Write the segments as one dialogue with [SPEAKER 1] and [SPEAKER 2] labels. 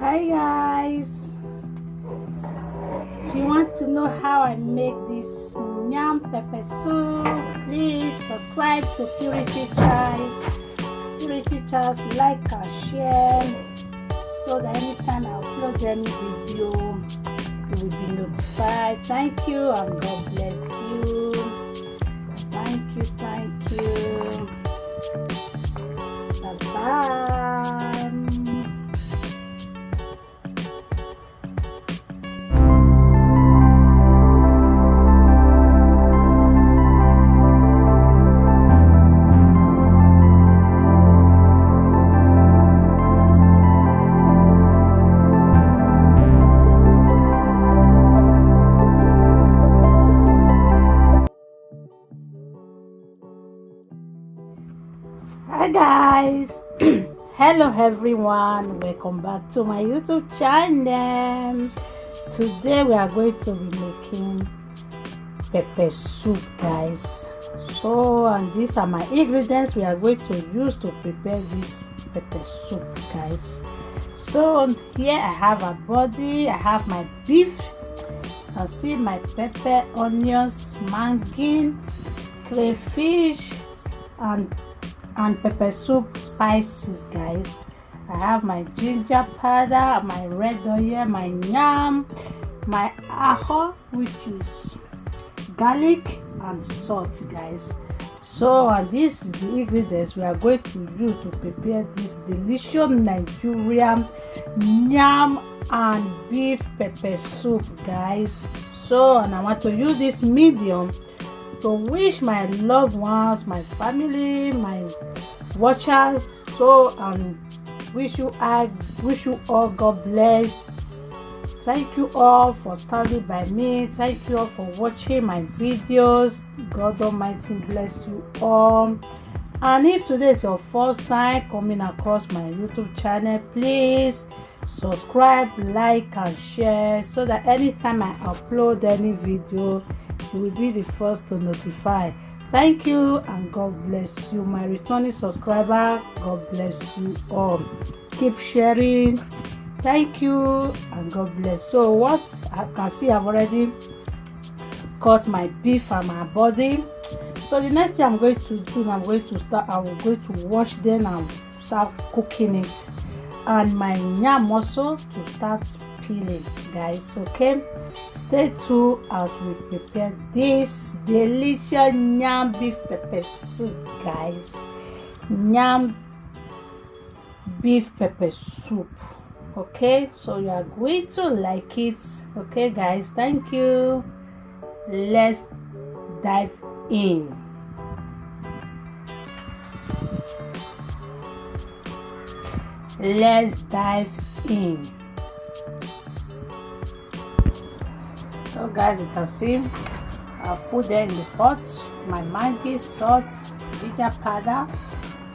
[SPEAKER 1] Hi guys, if you want to know how I make this yam pepper soup, please subscribe to Purity Choice. Purity Choice, like and share so that anytime I upload any video you will be notified. Thank you and God bless you. Thank you. Bye bye. Hi guys. Hello everyone, welcome back to my YouTube channel. Today we are going to be making pepper soup, guys. And these are my ingredients we are going to use to prepare this pepper soup, guys. So here I have a body, I have my beef, I see my pepper, onions, mangin, crayfish and pepper soup spices, guys. I have my ginger powder, my red oil, my yam, my aho, which is garlic, and salt, guys. And this is the ingredients we are going to use to prepare this delicious Nigerian yam and beef pepper soup, guys. And I want to use this medium to wish my loved ones, my family, my watchers, wish you all God bless. Thank you all for standing by me. Thank you all for watching my videos. God Almighty bless you all. And if today is your first time coming across my YouTube channel, please subscribe, like and share so that anytime I upload any video you will be the first to notify. Thank you and God bless you. My returning subscriber, God bless you all. Keep sharing. Thank you and God bless. So what I can see, I've already cut my beef and my body. So the next thing I'm going to do, I'm going to wash them and start cooking it, and my yam also to start peeling, guys. Okay, stay tuned as we prepare this delicious yam beef pepper soup, guys. Yam beef pepper soup. Okay, so you are going to like it. Okay guys, thank you. Let's dive in. So guys, you can see I've put them in the pot my Maggi, salt, ginger powder.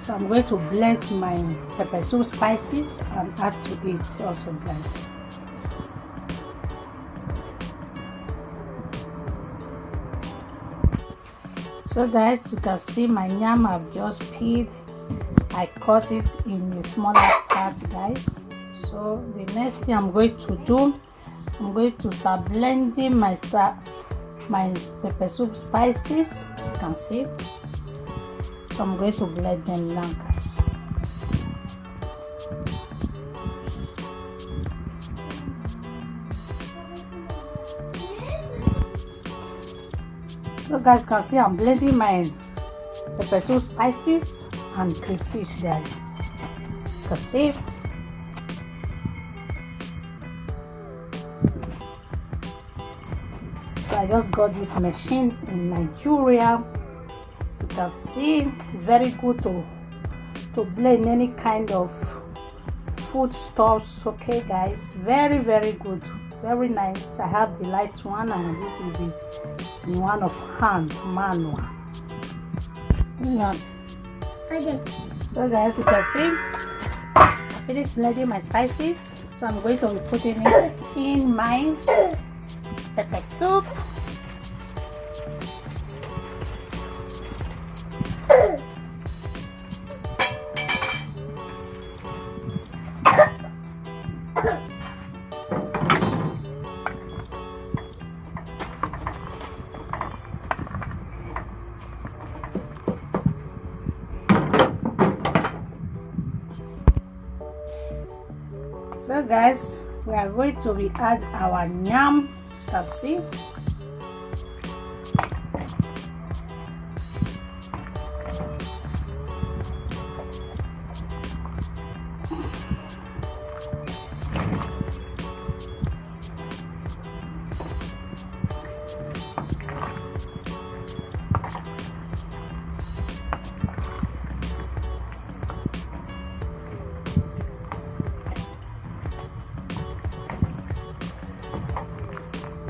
[SPEAKER 1] So I'm going to blend my pepper soup spices and add to it also, guys. So guys, you can see my yam I've just peeled. I cut it in a smaller part, guys. So the next thing I'm going to do, I'm going to start blending my pepper soup spices. You can see. So I'm going to blend them now, guys. So guys, you can see I'm blending my pepper soup spices and crayfish, guys. You can see. So I just got this machine in Nigeria. So you can see it's very good to blend any kind of food stuffs. Okay guys, very good, very nice. I have the light one and this is the one of hand manual. Okay. So guys, you can see I finished blending my spices, so I'm going to be putting it in my pepper soup. So guys, we are going to re-add our yam. See,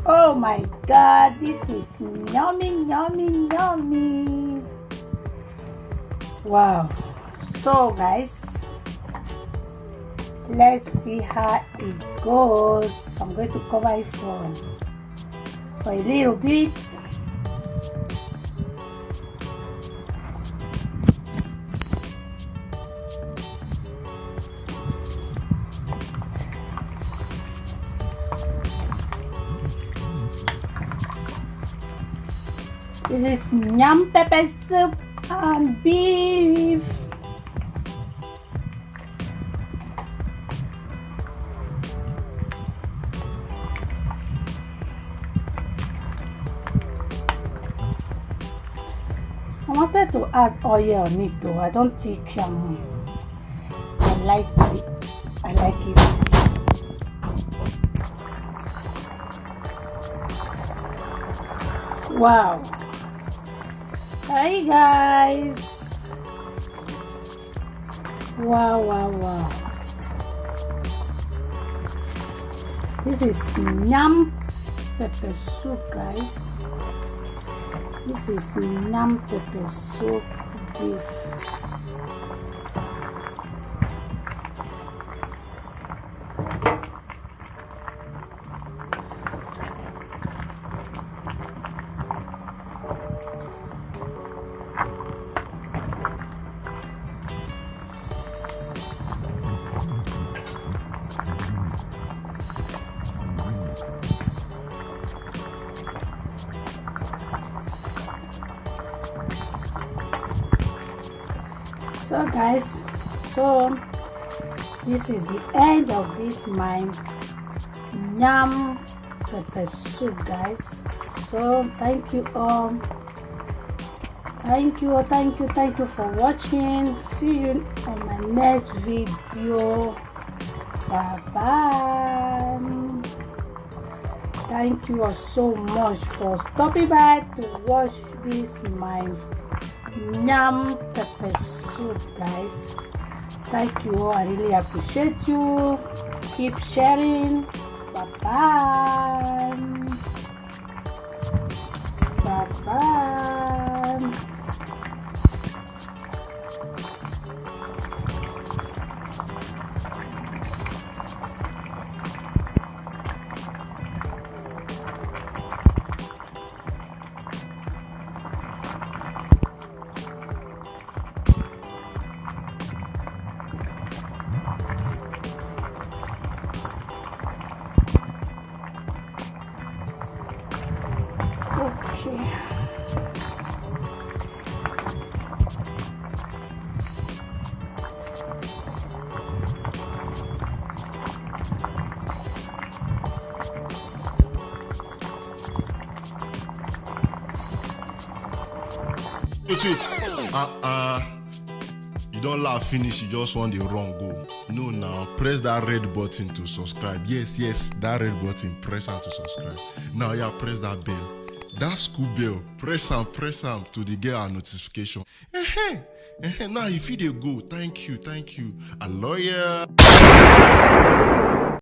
[SPEAKER 1] oh my god, this is yummy, yummy, yummy. Wow. So guys, let's see how it goes. I'm going to cover it for a little bit. This is yam pepper soup and beef. I wanted to add oil on it though. I don't think I like it. I like it. Wow. Hi guys. Wow, wow, wow. This is yam pepper soup, guys. This is yam pepper soup beef. So guys, so this is the end of this my yam pepper soup, guys. So thank you all. Thank you for watching. See you on my next video. Bye bye. Thank you all so much for stopping by to watch this my yam pepper soup, guys. Thank you all. I really appreciate you. Keep sharing. Bye bye. Bye bye. Okay.
[SPEAKER 2] You don't laugh finish, you just want the wrong go. No, now press that red button to subscribe. Yes, that red button, press on to subscribe. Now yeah, press that bell. That school bell, press on to the get our notification. Now if you dey go, thank you. I love ya.